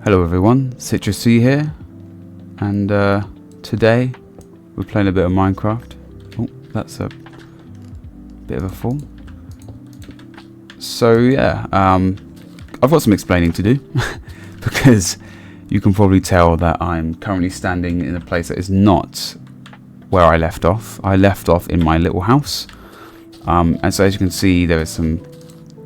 Hello everyone, Cosy here, and today we're playing a bit of Minecraft. Oh, that's a bit of a fall. So yeah, I've got some explaining to do because you can probably tell that I'm currently standing in a place that is not where I left off. I left off in my little house, and so as you can see there are some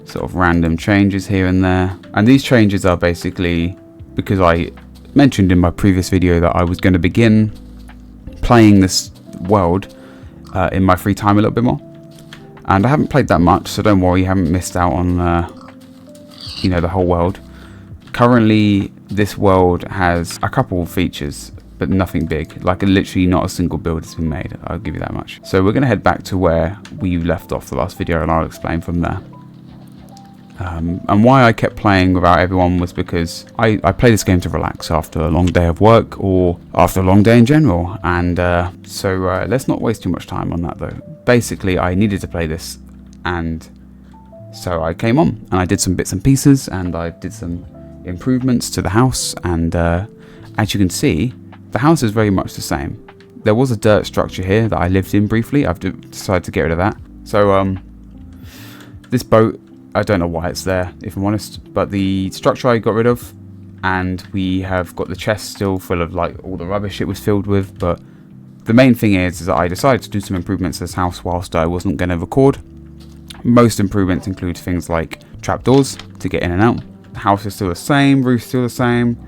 sort of random changes here and there, and these changes are basically because I mentioned in my previous video that I was going to begin playing this world in my free time a little bit more, and I haven't played that much, so don't worry, you haven't missed out on the whole world. Currently this world has a couple of features but nothing big, like literally not a single build has been made, I'll give you that much. So we're going to head back to where we left off the last video and I'll explain from there. And why I kept playing without everyone was because I play this game to relax after a long day of work or after a long day in general, and so let's not waste too much time on that though. Basically I needed to play this, and so I came on and I did some bits and pieces and I did some improvements to the house, and as you can see the house is very much the same. There was a dirt structure here that I lived in briefly. I've decided to get rid of that. So this boat, I don't know why it's there, if I'm honest, but the structure I got rid of, and we have got the chest still full of like all the rubbish it was filled with. But the main thing is that I decided to do some improvements to this house whilst I wasn't going to record. Most improvements include things like trapdoors to get in and out. The house is still the same, roof still the same.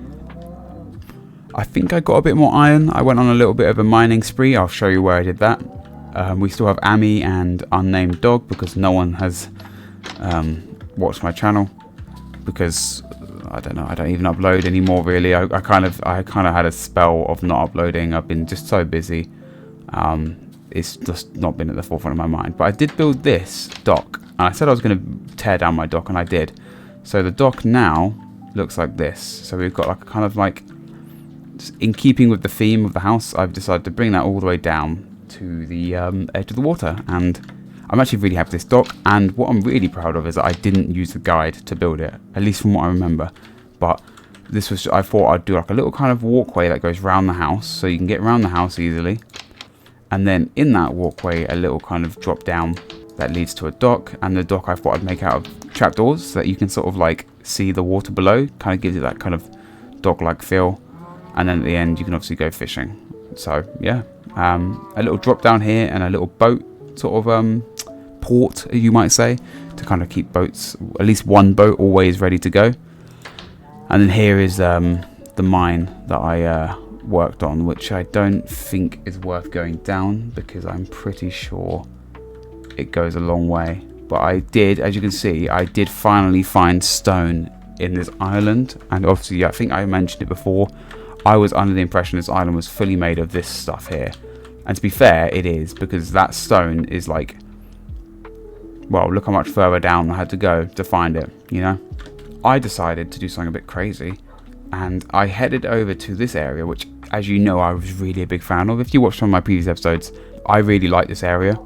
I think I got a bit more iron. I went on a little bit of a mining spree. I'll show you where I did that. We still have Amy and unnamed dog because no one has watched my channel, because I don't know, I don't even upload anymore really. I kind of had a spell of not uploading. I've been just so busy. It's just not been at the forefront of my mind. But I did build this dock, and I said I was going to tear down my dock, and I did. So the dock now looks like this. So we've got like a kind of like, in keeping with the theme of the house, I've decided to bring that all the way down to the edge of the water, and I'm actually really happy with this dock. And what I'm really proud of is that I didn't use the guide to build it, at least from what I remember. But this was, I thought I'd do like a little kind of walkway that goes around the house, so you can get around the house easily. And then in that walkway, a little kind of drop down that leads to a dock. And the dock I thought I'd make out of trapdoors so that you can sort of like see the water below. Kind of gives it that kind of dock-like feel. And then at the end, you can obviously go fishing. So yeah, a little drop down here and a little boat sort of port, you might say, to kind of keep boats, at least one boat, always ready to go. And then here is the mine that I worked on, which I don't think is worth going down because I'm pretty sure it goes a long way. But I did, as you can see, I did finally find stone in this island, and obviously I think I mentioned it before, I was under the impression this island was fully made of this stuff here. And to be fair, it is, because that stone is like, well, look how much further down I had to go to find it, you know. I decided to do something a bit crazy, and I headed over to this area, which, as you know, I was really a big fan of. If you watched some of my previous episodes, I really like this area,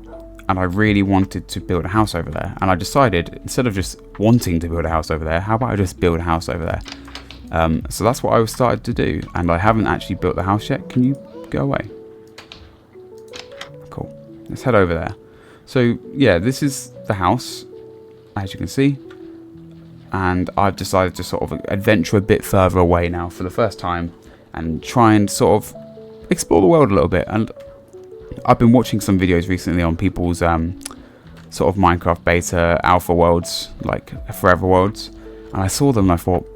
and I really wanted to build a house over there. And I decided, instead of just wanting to build a house over there, how about I just build a house over there? So that's what I started to do, and I haven't actually built the house yet. Can you go away? Cool. Let's head over there. So yeah, this is the house, as you can see, and I've decided to sort of adventure a bit further away now for the first time and try and sort of explore the world a little bit. And I've been watching some videos recently on people's sort of Minecraft beta alpha worlds, like forever worlds, and I saw them and I thought,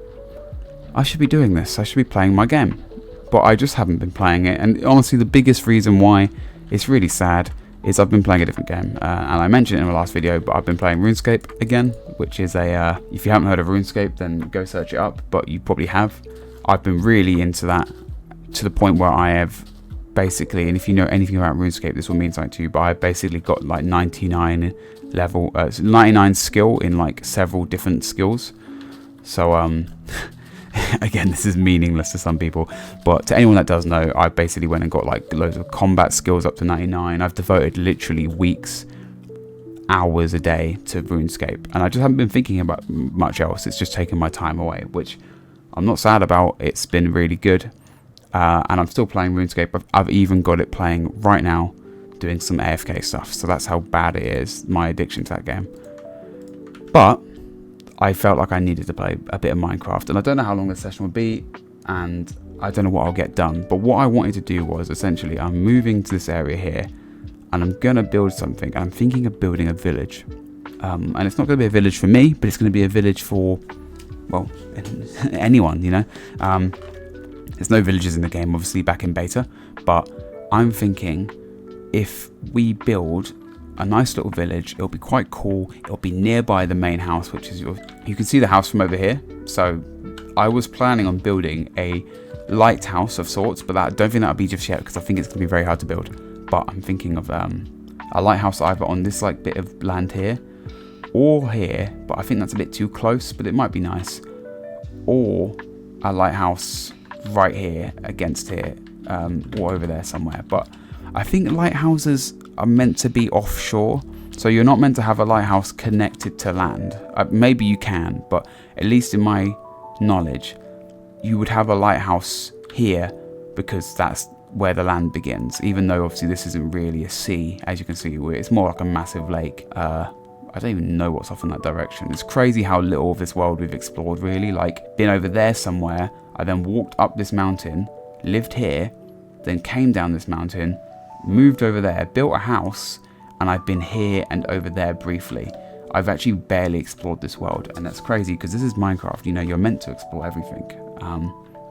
I should be doing this, I should be playing my game, but I just haven't been playing it. And honestly, the biggest reason why it's really sad is I've been playing a different game, and I mentioned it in my last video, but I've been playing RuneScape again, which is a, if you haven't heard of RuneScape, then go search it up, but you probably have. I've been really into that, to the point where I have basically, and if you know anything about RuneScape, this will mean something to you, but I've basically got like 99 level, 99 skill in like several different skills. So again, this is meaningless to some people, but to anyone that does know, I basically went and got like loads of combat skills up to 99. I've devoted literally weeks, hours a day to RuneScape, and I just haven't been thinking about much else. It's just taken my time away, which I'm not sad about it. It's been really good. And I'm still playing RuneScape. I've even got it playing right now, doing some AFK stuff. So that's how bad it is, my addiction to that game. But I felt like I needed to play a bit of Minecraft. And I don't know how long the session will be. And I don't know what I'll get done. But what I wanted to do was, essentially, I'm moving to this area here. And I'm going to build something. And I'm thinking of building a village. And it's not going to be a village for me, but it's going to be a village for, well, anyone, you know. There's no villages in the game, obviously, back in beta. But I'm thinking if we build a nice little village, it'll be quite cool. It'll be nearby the main house, which is you can see the house from over here. So I was planning on building a lighthouse of sorts, but I don't think that'll be just yet because I think it's going to be very hard to build. But I'm thinking of a lighthouse either on this like bit of land here or here, but I think that's a bit too close, but it might be nice. Or a lighthouse right here against here, or over there somewhere. But I think lighthouses are meant to be offshore, so you're not meant to have a lighthouse connected to land. Maybe you can, but at least in my knowledge, you would have a lighthouse here because that's where the land begins, even though obviously this isn't really a sea, as you can see. It's more like a massive lake. I don't even know what's off in that direction. It's crazy how little of this world we've explored, really. Like, been over there somewhere, I then walked up this mountain, lived here, then came down this mountain, moved over there, built a house, and I've been here and over there briefly. I've actually barely explored this world, and that's crazy because this is Minecraft. You know, you're meant to explore everything.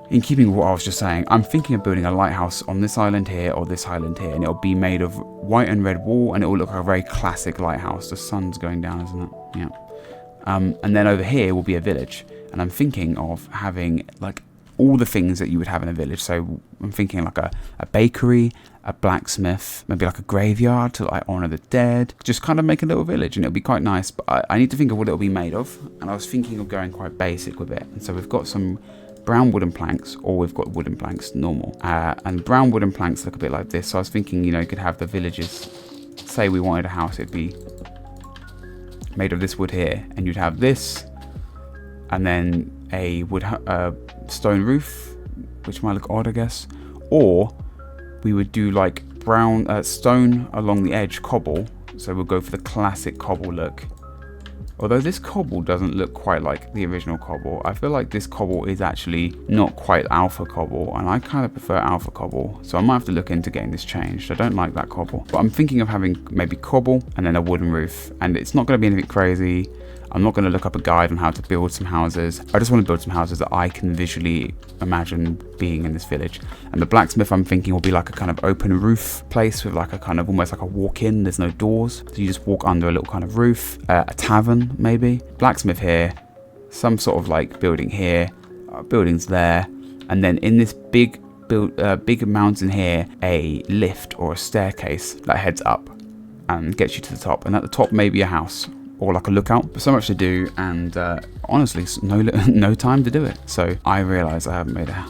In keeping with what I was just saying, I'm thinking of building a lighthouse on this island here or this island here, and it'll be made of white and red wool, and it will look like a very classic lighthouse. The sun's going down, isn't it? Yeah. And then over here will be a village, and I'm thinking of having like all the things that you would have in a village. So I'm thinking like a bakery, a blacksmith, maybe like a graveyard to like honor the dead. Just kind of make a little village, and it'll be quite nice. But I need to think of what it'll be made of, and I was thinking of going quite basic with it. And so we've got some brown wooden planks, or we've got wooden planks normal, and brown wooden planks look a bit like this. So I was thinking, you know, you could have the villages, say we wanted a house, it'd be made of this wood here, and you'd have this, and then a wood stone roof, which might look odd, I guess. Or we would do like brown stone along the edge, cobble. So we'll go for the classic cobble look. Although this cobble doesn't look quite like the original cobble. I feel like this cobble is actually not quite alpha cobble, and I kind of prefer alpha cobble. So I might have to look into getting this changed. I don't like that cobble. But I'm thinking of having maybe cobble and then a wooden roof. And it's not going to be anything crazy. I'm not going to look up a guide on how to build some houses. I just want to build some houses that I can visually imagine being in this village. And the blacksmith, I'm thinking, will be like a kind of open roof place with like a kind of almost like a walk-in. There's no doors, so you just walk under a little kind of roof. A tavern, maybe. Blacksmith here. Some sort of like building here. Buildings there. And then in this big mountain here, a lift or a staircase that heads up and gets you to the top. And at the top, maybe a house. Or like a lookout. But so much to do, and honestly, no time to do it. So I realise I haven't made a.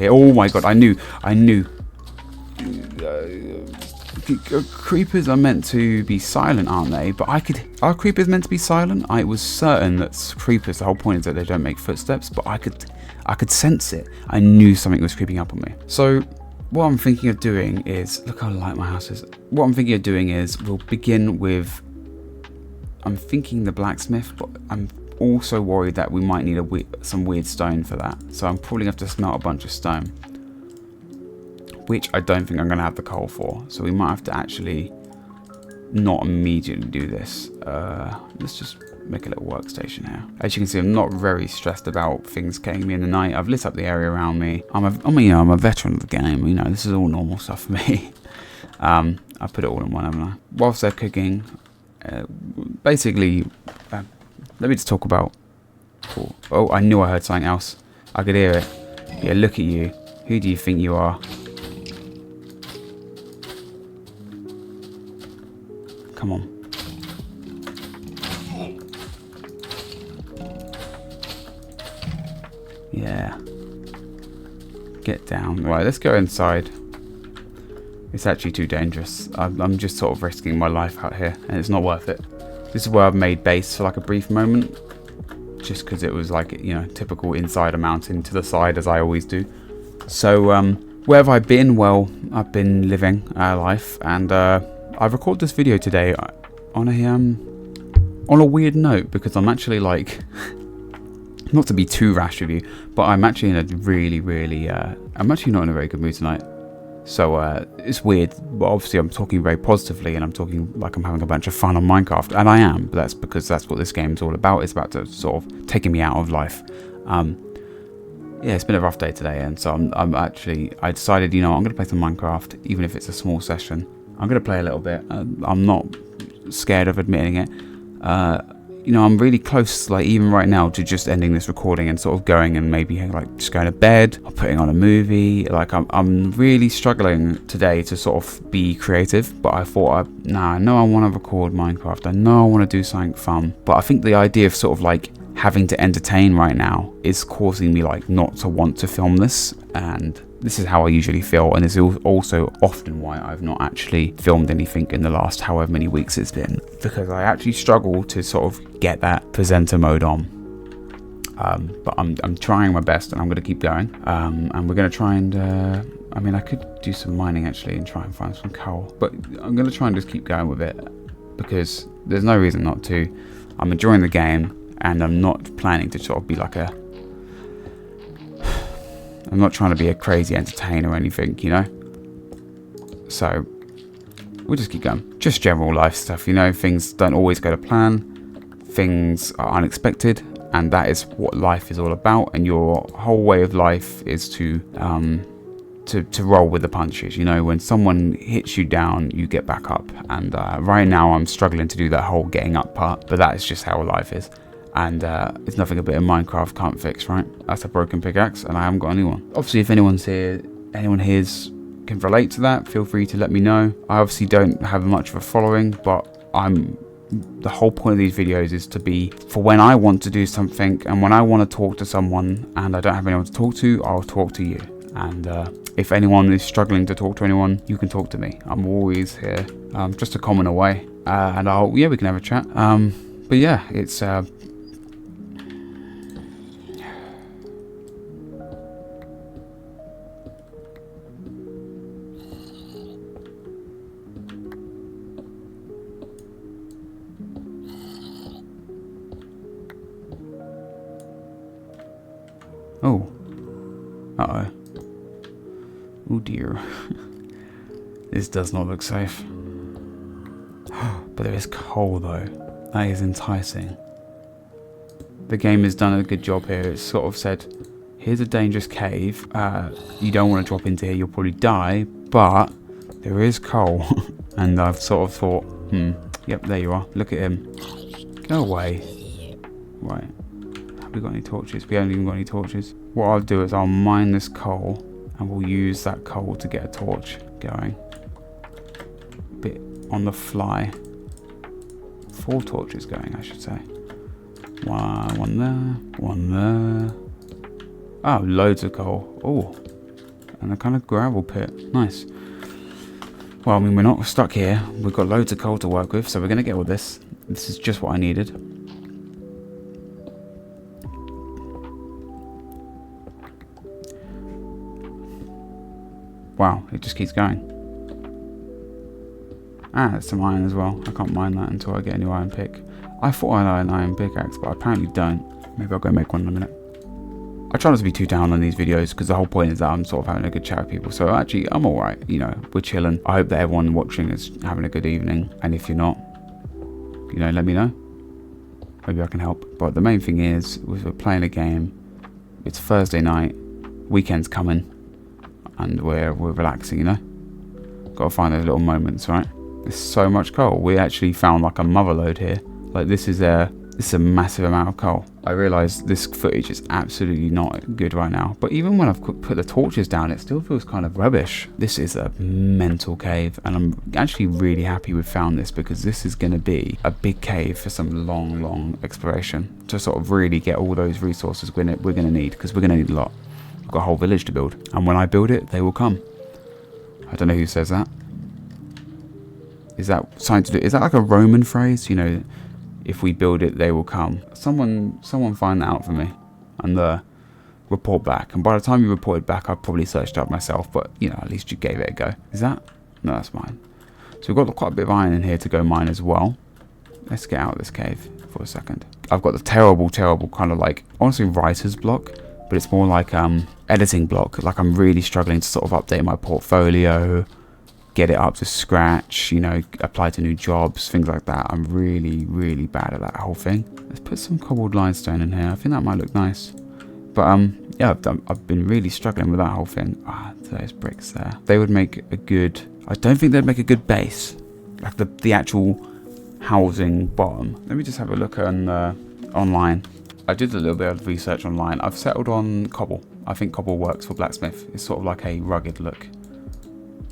Oh my god! I knew. Creepers are meant to be silent, aren't they? But are creepers meant to be silent? I was certain that creepers. The whole point is that they don't make footsteps, but I could sense it. I knew something was creeping up on me. So what I'm thinking of doing is look how light my house is. What I'm thinking of doing is we'll begin with. I'm thinking the blacksmith, but I'm also worried that we might need some weird stone for that. So I'm probably going to have to smelt a bunch of stone, which I don't think I'm going to have the coal for. So we might have to actually not immediately do this. Let's just make a little workstation here. As you can see, I'm not very stressed about things getting me in the night. I've lit up the area around me. I'm a veteran of the game. You know, this is all normal stuff for me. I put it all in one, haven't I? Whilst they're cooking. Basically, let me just talk about. Oh, I knew I heard something else. I could hear it. Yeah, look at you. Who do you think you are? Come on. Yeah. Get down. Right, let's go inside. It's actually too dangerous. I'm just sort of risking my life out here, and it's not worth it. This is where I've made base for like a brief moment. just because it was like, you know, typical inside a mountain to the side as I always do. So where have I been? Well, I've been living life, and I've recorded this video today on a weird note, because I'm actually like, not to be too rash with you, but I'm actually in a really I'm actually not in a very good mood tonight. So it's weird, but obviously I'm talking very positively, and I'm talking like I'm having a bunch of fun on Minecraft, and I am, but that's because that's what this game is all about. It's about to sort of taking me out of life. Yeah, it's been a rough day today, and so I decided, you know, I'm going to play some Minecraft, even if it's a small session. I'm going to play a little bit. I'm not scared of admitting it. You know, I'm really close, like even right now, to just ending this recording and sort of going and maybe like just going to bed or putting on a movie. Like I'm really struggling today to sort of be creative, but I thought, I know I want to record Minecraft. I know I want to do something fun, but I think the idea of sort of like having to entertain right now is causing me like not to want to film this, and this is how I usually feel, and it's also often why I've not actually filmed anything in the last however many weeks it's been, because I actually struggle to sort of get that presenter mode on. But I'm trying my best, and I'm going to keep going, and we're going to try and I mean, I could do some mining actually and try and find some coal, but I'm going to try and just keep going with it, because there's no reason not to. I'm enjoying the game, and I'm not planning to sort of be like I'm not trying to be a crazy entertainer or anything, you know? So, we'll just keep going. Just general life stuff, you know? Things don't always go to plan. Things are unexpected, and that is what life is all about, and your whole way of life is to roll with the punches, you know? When someone hits you down, you get back up, and right now I'm struggling to do that whole getting up part, but that is just how life is. And it's nothing a bit of Minecraft can't fix, right? That's a broken pickaxe, and I haven't got anyone. Obviously, if anyone here's can relate to that, feel free to let me know. I obviously don't have much of a following, but the whole point of these videos is to be for when I want to do something, and when I want to talk to someone and I don't have anyone to talk to, I'll talk to you. And if anyone is struggling to talk to anyone, you can talk to me. I'm always here, just a comment away, and we can have a chat. But yeah, it's oh. Uh-oh. Oh dear. This does not look safe. But there is coal though. That is enticing. The game has done a good job here. It's sort of said, here's a dangerous cave. You don't want to drop into here, you'll probably die, but there is coal. And I've sort of thought, yep, there you are. Look at him. Go away. Right. Have we got any torches? We haven't even got any torches. What I'll do is I'll mine this coal, and we'll use that coal to get a torch going. A bit on the fly. 4 torches going, I should say. One there, one there. Oh, loads of coal. Oh, and a kind of gravel pit. Nice. Well, I mean, we're not stuck here. We've got loads of coal to work with, so we're going to get all this. This is just what I needed. Wow, it just keeps going. There's some iron as well. I can't mine that until I get a new iron pick. I thought I had an iron pickaxe, but I apparently don't. Maybe I'll go make one in a minute. I try not to be too down on these videos, because the whole point is that I'm sort of having a good chat with people. So actually, I'm alright, you know, we're chilling. I hope that everyone watching is having a good evening. And if you're not, you know, let me know. Maybe I can help. But the main thing is, we're playing a game. It's Thursday night. Weekend's coming. And we're relaxing, you know. Got to find those little moments, right? There's so much coal. We actually found like a mother lode here. Like this is a massive amount of coal. I realise this footage is absolutely not good right now, but even when I've put the torches down, it still feels kind of rubbish. This is a mental cave, and I'm actually really happy we've found this, because this is going to be a big cave for some long exploration to sort of really get all those resources we're going to need, because we're going to need a lot. I've got a whole village to build, and when I build it, they will come. I don't know who says that. Is that something to do? Is that like a Roman phrase? You know, if we build it, they will come. Someone find that out for me and report back. And by the time you reported back, I've probably searched up myself, but you know, at least you gave it a go. Is that? No, that's mine. So we've got quite a bit of iron in here to go mine as well. Let's get out of this cave for a second. I've got the terrible kind of like, honestly, writer's block, but it's more like editing block. Like I'm really struggling to sort of update my portfolio, get it up to scratch, you know, apply to new jobs, things like that. I'm really bad at that whole thing. Let's put some cobbled limestone in here. I think that might look nice. But yeah, I've been really struggling with that whole thing. Those bricks there. They would make a good, I don't think they'd make a good base. Like the actual housing bottom. Let me just have a look on online. I did a little bit of research online. I've settled on cobble. I think cobble works for blacksmith. It's sort of like a rugged look,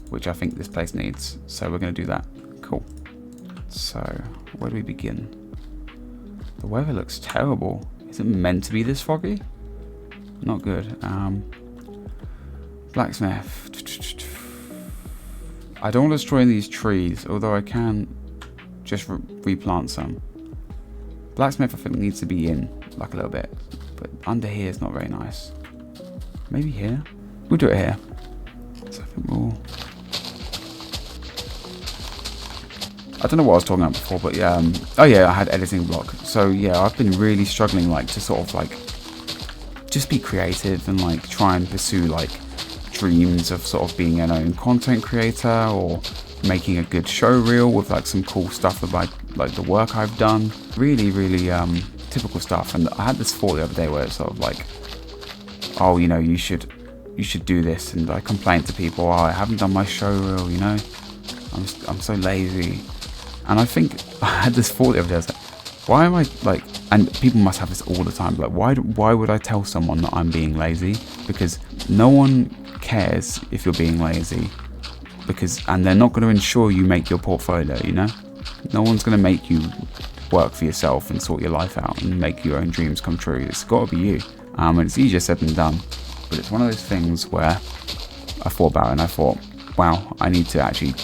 which I think this place needs. So we're going to do that. Cool. So where do we begin? The weather looks terrible. Is it meant to be this foggy? Not good. Blacksmith. I don't want to destroy these trees, although I can just replant some. Blacksmith I think needs to be in like a little bit, but under here is not very nice. Maybe here? We'll do it here. So I think we'll... I don't know what I was talking about before, but yeah. Oh yeah, I had editing block. So yeah, I've been really struggling like to sort of like just be creative and like try and pursue like dreams of sort of being an own content creator or making a good show reel with like some cool stuff about like the work I've done. Really typical stuff. And I had this thought the other day where it's sort of like, oh, you know, you should do this, and I complained to people, oh, I haven't done my show reel, you know, I'm so lazy. And I think I had this thought the other day, I was like, why am I like, and people must have this all the time, like why would I tell someone that I'm being lazy? Because no one cares if you're being lazy, and they're not going to ensure you make your portfolio, you know? No one's going to make you work for yourself and sort your life out and make your own dreams come true. It's got to be you. And it's easier said than done. But it's one of those things where I thought about it and I thought, wow, I need to actually,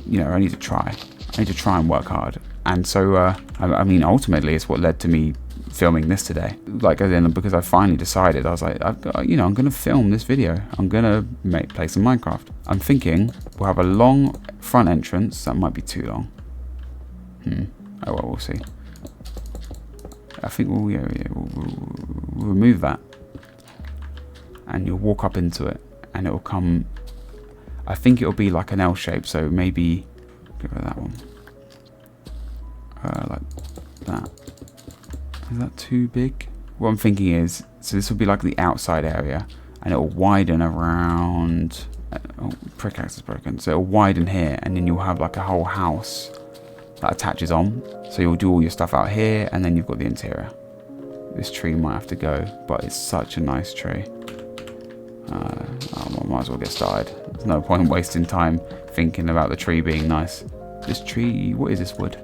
you know, I need to try and work hard. And so, I mean, ultimately, it's what led to me filming this today. Like, then because I finally decided, I was like, you know, I'm going to film this video. I'm going to play some Minecraft. I'm thinking we'll have a long front entrance. That might be too long. Oh, well, we'll see. I think we'll remove that. And you'll walk up into it. And it'll come... I think it'll be like an L shape. So maybe... Get rid of that one. Like that. Is that too big? What I'm thinking is, so this will be like the outside area, and it will widen around. Oh, pickaxe is broken. So it'll widen here, and then you'll have like a whole house that attaches on. So you'll do all your stuff out here, and then you've got the interior. This tree might have to go, but it's such a nice tree. I might as well get started. There's no point in wasting time thinking about the tree being nice. This tree, what is this wood?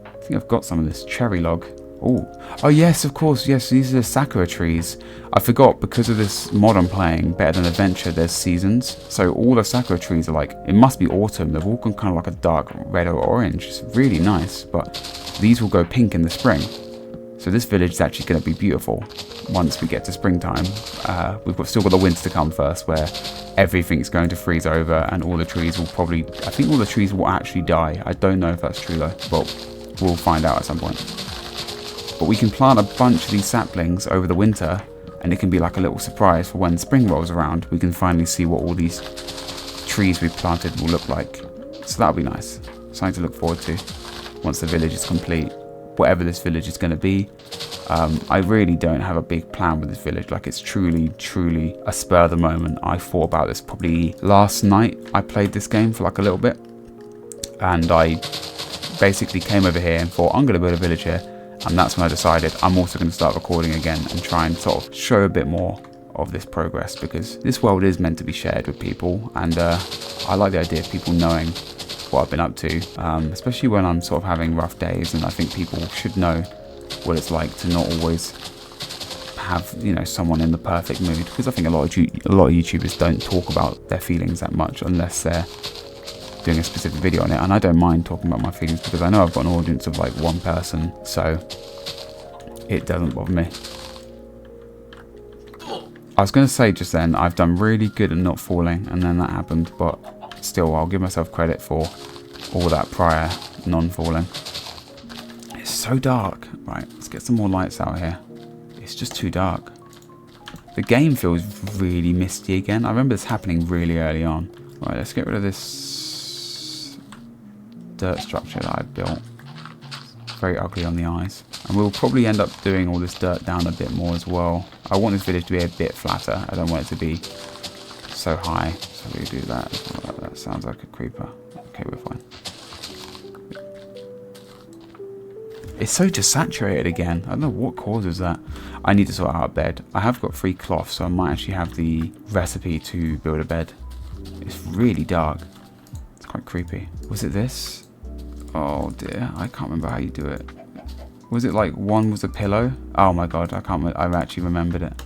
I think I've got some of this cherry log. Oh yes, of course, yes, these are the sakura trees. I forgot, because of this mod I'm playing, Better Than Adventure, there's seasons. So all the sakura trees are like, it must be autumn, they've all gone kind of like a dark red or orange. It's really nice, but these will go pink in the spring. So this village is actually going to be beautiful once we get to springtime. Still got the winter to come first, where everything's going to freeze over and all the trees will probably, I think all the trees will actually die. I don't know if that's true though, but we'll find out at some point. But we can plant a bunch of these saplings over the winter, and it can be like a little surprise for when spring rolls around. We can finally see what all these trees we've planted will look like. So that'll be nice. Something to look forward to once the village is complete. Whatever this village is going to be. I really don't have a big plan with this village. Like, it's truly a spur of the moment. I thought about this probably last night. I played this game for like a little bit, and I basically came over here and thought, I'm going to build a village here. And that's when I decided I'm also going to start recording again and try and sort of show a bit more of this progress, because this world is meant to be shared with people, and I like the idea of people knowing what I've been up to, especially when I'm sort of having rough days. And I think people should know what it's like to not always have, you know, someone in the perfect mood, because I think a lot of YouTubers don't talk about their feelings that much unless they're doing a specific video on it, and I don't mind talking about my feelings because I know I've got an audience of like 1 person, so it doesn't bother me. I was going to say just then, I've done really good at not falling, and then that happened, but still, I'll give myself credit for all that prior non-falling. It's so dark. Right, let's get some more lights out here. It's just too dark. The game feels really misty again. I remember this happening really early on. Right, let's get rid of this dirt structure that I built. Very ugly on the eyes. And we'll probably end up doing all this dirt down a bit more as well. I want this village to be a bit flatter. I don't want it to be so high. So we do that as well. That sounds like a creeper. Okay, we're fine. It's so just saturated again. I don't know what causes that. I need to sort out a bed. I have got 3 cloth, so I might actually have the recipe to build a bed. It's really dark. It's quite creepy. Was it this? Oh dear, I can't remember how you do it. Was it like one was a pillow? Oh my god, I've actually remembered it.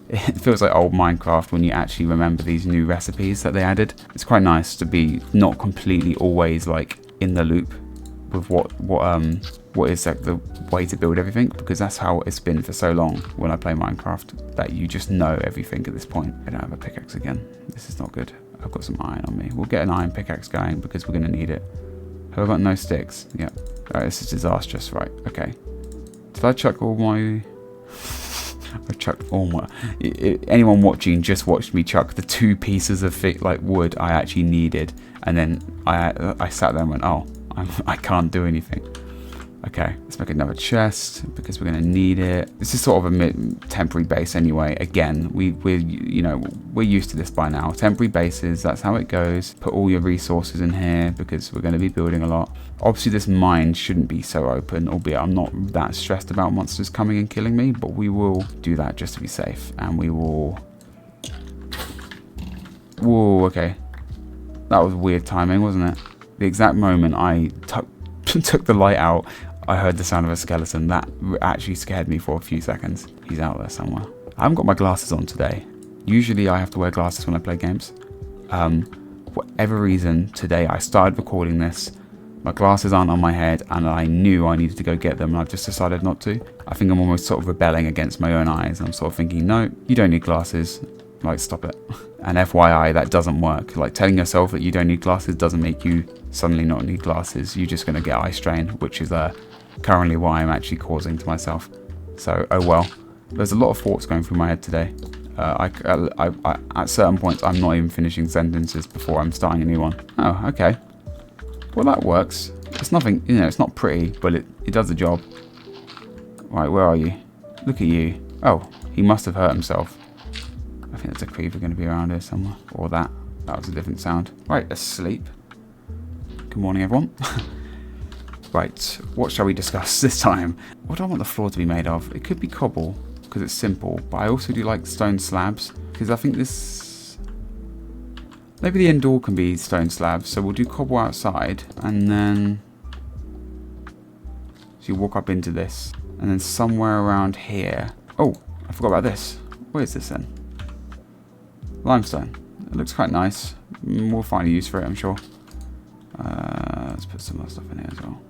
It feels like old Minecraft when you actually remember these new recipes that they added. It's quite nice to be not completely always like in the loop with what is like the way to build everything, because that's how it's been for so long when I play Minecraft, that you just know everything at this point. I don't have a pickaxe again. This is not good. I've got some iron on me. We'll get an iron pickaxe going because we're going to need it. Have I got no sticks? Yeah. Alright, this is disastrous. Right, okay. Did I chuck all my... I chucked all my... Anyone watching just watched me chuck the 2 pieces of like wood I actually needed, and then I sat there and went, oh, I can't do anything. Okay, let's make another chest because we're going to need it. This is sort of a temporary base anyway. Again, we're used to this by now. Temporary bases, that's how it goes. Put all your resources in here because we're going to be building a lot. Obviously, this mine shouldn't be so open, albeit I'm not that stressed about monsters coming and killing me, but we will do that just to be safe. And we will... Whoa, okay. That was weird timing, wasn't it? The exact moment I took the light out, I heard the sound of a skeleton. That actually scared me for a few seconds. He's out there somewhere. I haven't got my glasses on today. Usually I have to wear glasses when I play games. For whatever reason, today I started recording this. My glasses aren't on my head and I knew I needed to go get them and I've just decided not to. I think I'm almost sort of rebelling against my own eyes. I'm sort of thinking, no, you don't need glasses. Like, stop it. And FYI, that doesn't work. Like, telling yourself that you don't need glasses doesn't make you suddenly not need glasses. You're just going to get eye strain, which is currently what I'm actually causing to myself. So, oh well. There's a lot of thoughts going through my head today. At certain points, I'm not even finishing sentences before I'm starting a new one. Oh, okay. Well, that works. It's nothing, it's not pretty, but it does the job. Right, where are you? Look at you. Oh, he must have hurt himself. I think there's a creeper going to be around here somewhere. Or that. That was a different sound. Right, let's sleep. Good morning, everyone. Right, what shall we discuss this time? What do I want the floor to be made of? It could be cobble, because it's simple. But I also do like stone slabs, because I think this... Maybe the indoor can be stone slabs. So we'll do cobble outside, and then... So you walk up into this. And then somewhere around here... Oh, I forgot about this. Where is this then? Limestone. It looks quite nice. We'll find a use for it, I'm sure. Let's put some other stuff in here as well.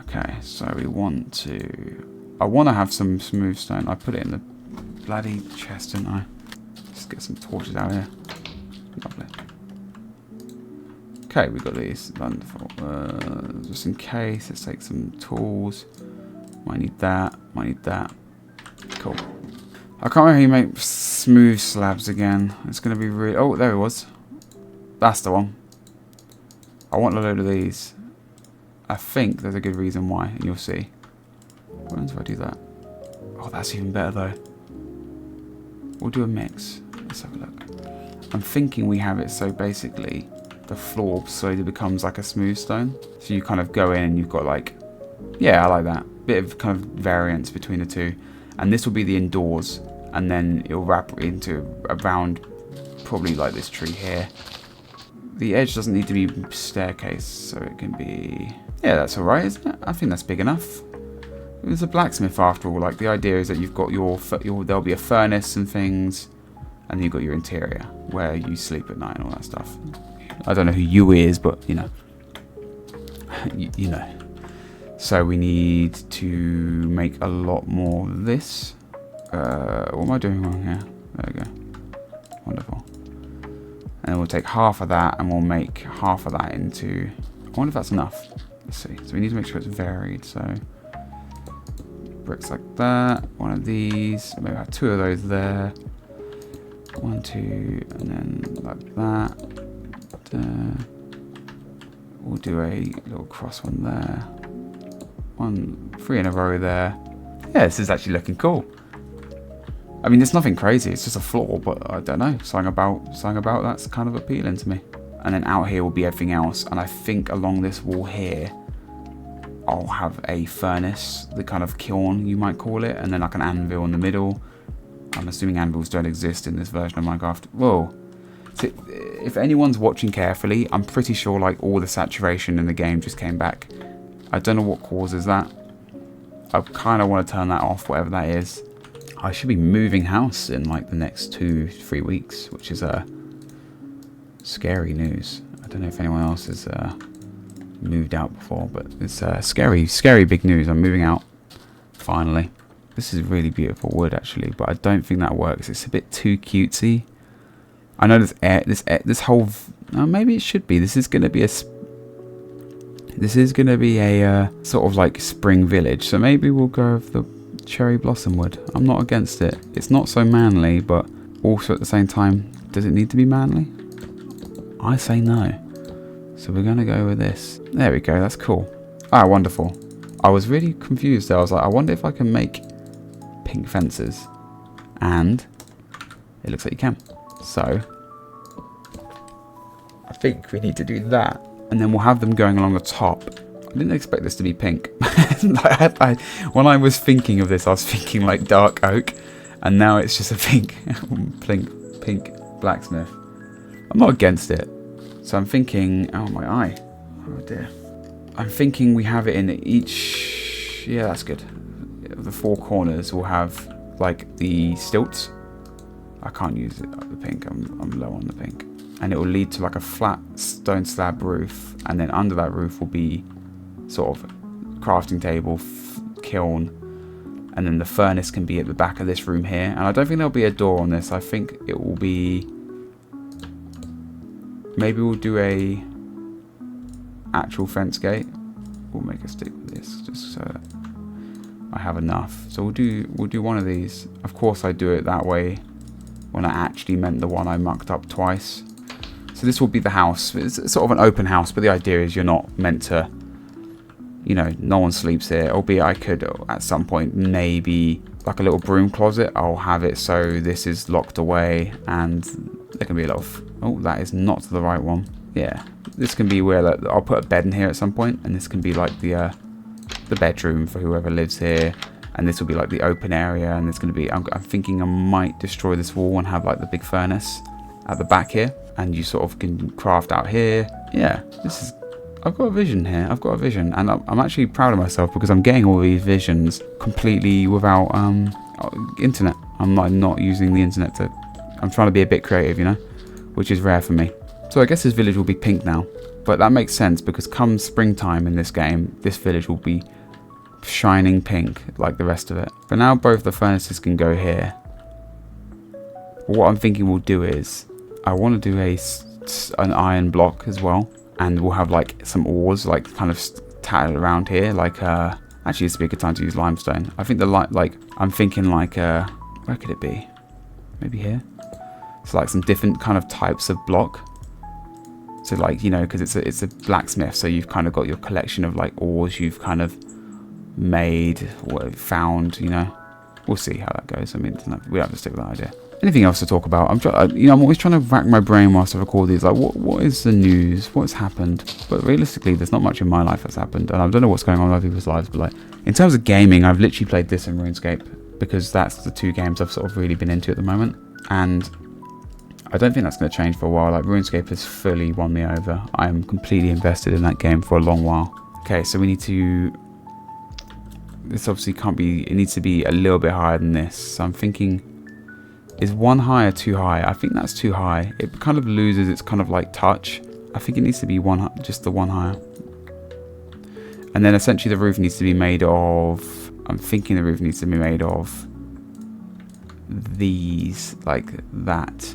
Okay, so we want to... I want to have some smooth stone. I put it in the bloody chest, didn't I? Let's get some torches out here. Lovely. Okay, we've got these. Wonderful. Just in case, let's take some tools. Might need that. Might need that. Cool. I can't remember how you make smooth slabs again. It's going to be really... Oh, there it was. That's the one. I want a load of these. I think there's a good reason why, and you'll see. When do I do that? Oh, that's even better though. We'll do a mix. Let's have a look. I'm thinking we have it so basically the floor slowly becomes like a smooth stone. So you kind of go in and you've got like... Yeah, I like that. Bit of kind of variance between the two. And this will be the indoors. And then it'll wrap into around probably like this tree here. The edge doesn't need to be staircase, so it can be... Yeah, that's alright, isn't it? I think that's big enough. It's a blacksmith after all. Like, the idea is that you've got your there'll be a furnace and things. And then you've got your interior, where you sleep at night and all that stuff. I don't know who you is, but you know. you know. So we need to make a lot more of this. What am I doing wrong here? There we go. Wonderful. And we'll take half of that and we'll make half of that into... I wonder if that's enough. Let's see. So we need to make sure it's varied. So bricks like that. One of these. Maybe have 2 of those there. 1, 2, and then like that. We'll do a little cross one there. 3 in a row there. Yeah, this is actually looking cool. I mean, it's nothing crazy. It's just a floor, but I don't know. Something about that's kind of appealing to me. And then out here will be everything else. And I think along this wall here, I'll have a furnace, the kind of kiln you might call it, and then like an anvil in the middle. I'm assuming anvils don't exist in this version of Minecraft. Whoa. So if anyone's watching carefully, I'm pretty sure like all the saturation in the game just came back. I don't know what causes that. I kind of want to turn that off, whatever that is. I should be moving house in like the next 2-3 weeks, which is scary news. I don't know if anyone else has moved out before, but it's scary big news. I'm moving out finally. This is really beautiful wood actually, but I don't think that works. It's a bit too cutesy. I know this whole maybe it should be. This is going to be a sort of like spring village. So maybe we'll go with the cherry blossom wood. I'm not against it. It's not so manly, but also at the same time, does it need to be manly? I say no. So we're going to go with this. There we go. That's cool. Ah, wonderful. I was really confused there. I was like, I wonder if I can make pink fences. And it looks like you can. So I think we need to do that. And then we'll have them going along the top. I didn't expect this to be pink. When I was thinking of this, I was thinking like dark oak. And now it's just a pink blacksmith. I'm not against it. So I'm thinking, oh my eye. Oh dear. I'm thinking we have it in each, yeah, that's good. The 4 corners will have like the stilts. I can't use it, the pink, I'm low on the pink. And it will lead to like a flat stone slab roof. And then under that roof will be sort of crafting table, kiln. And then the furnace can be at the back of this room here. And I don't think there'll be a door on this. I think it will be, maybe we'll do a actual fence gate. We'll make a stick with this just so that I have enough. So we'll do one of these. Of course I do it that way when I actually meant the one I mucked up twice. So this will be the house. It's sort of an open house, but the idea is you're not meant to, you know, no one sleeps here. Albeit I could at some point maybe like a little broom closet. I'll have it so this is locked away and there can be a lot of, oh, that is not the right one. Yeah, this can be where like, I'll put a bed in here at some point, and this can be like the bedroom for whoever lives here, and this will be like the open area, and it's going to be, I'm thinking I might destroy this wall and have like the big furnace at the back here, and you sort of can craft out here. Yeah, this is, I've got a vision here. I've got a vision, and I'm actually proud of myself because I'm getting all these visions completely without internet. I'm not using the internet to, I'm trying to be a bit creative, you know, which is rare for me. So I guess this village will be pink now, but that makes sense because come springtime in this game, this village will be shining pink like the rest of it. But now both the furnaces can go here. What I'm thinking we'll do is, I want to do an iron block as well, and we'll have like some ores like kind of tattered around here. Like actually, this would be a good time to use limestone. I think the like I'm thinking like where could it be? Maybe here. So like some different kind of types of block. So like, you know, because it's a blacksmith, so you've kind of got your collection of like ores you've kind of made or found, you know. We'll see how that goes. I mean, we don't have to stick with that idea. Anything else to talk about? I'm always trying to rack my brain whilst I record these. Like, what is the news? What's happened? But realistically, there's not much in my life that's happened, and I don't know what's going on in other people's lives. But like, in terms of gaming, I've literally played this and RuneScape because that's the 2 games I've sort of really been into at the moment, and I don't think that's going to change for a while. Like, RuneScape has fully won me over. I am completely invested in that game for a long while. Okay, so we need to, this obviously can't be, it needs to be a little bit higher than this. So I'm thinking Is 1 high or 2 high? I think that's too high. It kind of loses its kind of like touch. I think it needs to be just the 1 higher. And then essentially the roof needs to be made of... I'm thinking the roof needs to be made of these, like that.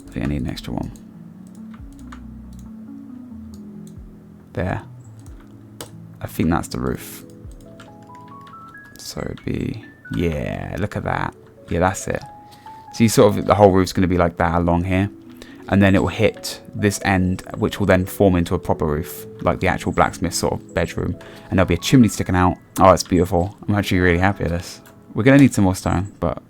I think I need an extra one. There. I think that's the roof. So it'd be... Yeah, look at that. Yeah, that's it. So you sort of, the whole roof's going to be like that along here. And then it will hit this end, which will then form into a proper roof, like the actual blacksmith sort of bedroom. And there'll be a chimney sticking out. Oh, it's beautiful. I'm actually really happy with this. We're going to need some more stone, but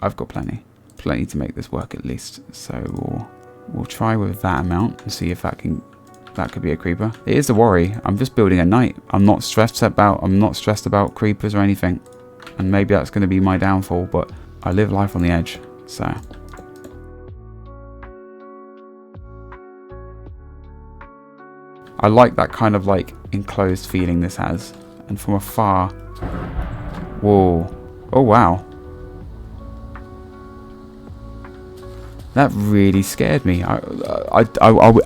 I've got plenty. Plenty to make this work at least. So we'll try with that amount and see if that could be a creeper. It is a worry. I'm just building at night. I'm not stressed about creepers or anything. And maybe that's going to be my downfall, but I live life on the edge. So I like that kind of like enclosed feeling this has. And from afar, whoa, oh wow, that really scared me. I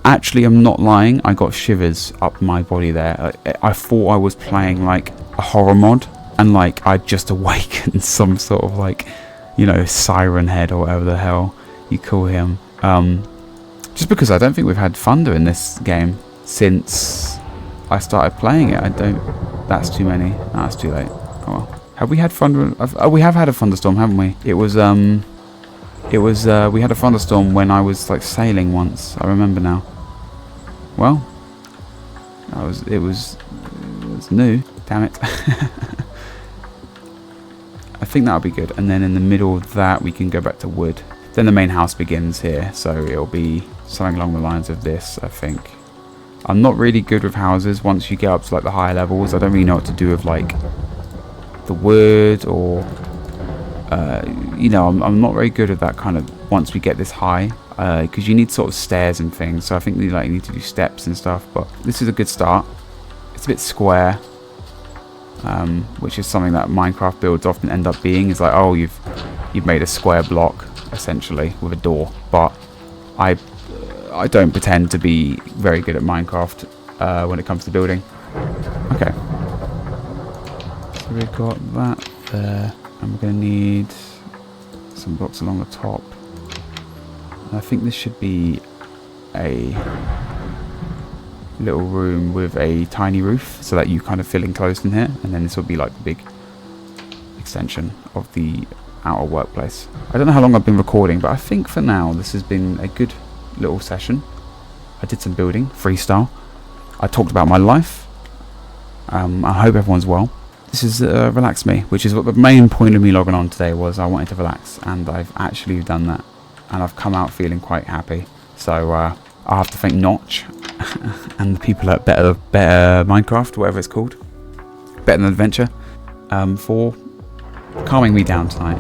actually am not lying. I got shivers up my body there. I thought I was playing like a horror mod, and like I'd just awakened some sort of like, you know, siren head or whatever the hell you call him. Just because I don't think we've had thunder in this game since I started playing it. That's too many. No, that's too late. Oh well. Have we had thunder? Oh, we have had a thunderstorm, haven't we? It was we had a thunderstorm when I was like sailing once. I remember now. Well, it was new. Damn it. I think that'll be good. And then in the middle of that, we can go back to wood. Then the main house begins here. So it'll be something along the lines of this, I think. I'm not really good with houses once you get up to like the higher levels. I don't really know what to do with like the wood or... you know, I'm not very good at that kind of once we get this high, because you need sort of stairs and things. So I think we like need to do steps and stuff. But this is a good start. It's a bit square, which is something that Minecraft builds often end up being. Is like, oh, you've made a square block essentially with a door. But I don't pretend to be very good at Minecraft when it comes to building. Okay, so we've got that there. And we're going to need some blocks along the top. And I think this should be a little room with a tiny roof so that you kind of feel enclosed in here. And then this will be like the big extension of the outer workplace. I don't know how long I've been recording, but I think for now this has been a good little session. I did some building, freestyle. I talked about my life. I hope everyone's well. This is Relax Me, which is what the main point of me logging on today was. I wanted to relax, and I've actually done that, and I've come out feeling quite happy. So I have to thank Notch and the people at Better Minecraft, whatever it's called, Better Than Adventure, for calming me down tonight.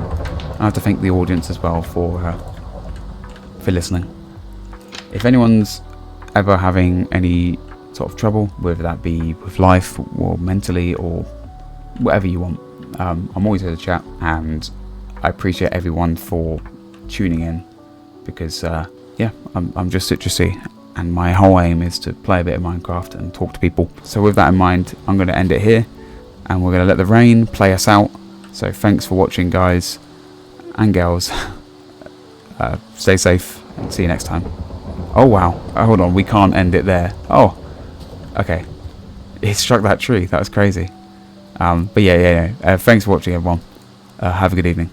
I have to thank the audience as well for listening. If anyone's ever having any sort of trouble, whether that be with life or mentally or whatever you want, I'm always here to chat, and I appreciate everyone for tuning in, because yeah, I'm just citrusy, and my whole aim is to play a bit of Minecraft and talk to people. So with that in mind, I'm going to end it here, and we're going to let the rain play us out. So thanks for watching, guys and girls. Stay safe, and see you next time. Oh wow, hold on, we can't end it there. Oh, okay, it struck that tree. That was crazy. But yeah. Thanks for watching, everyone. Have a good evening.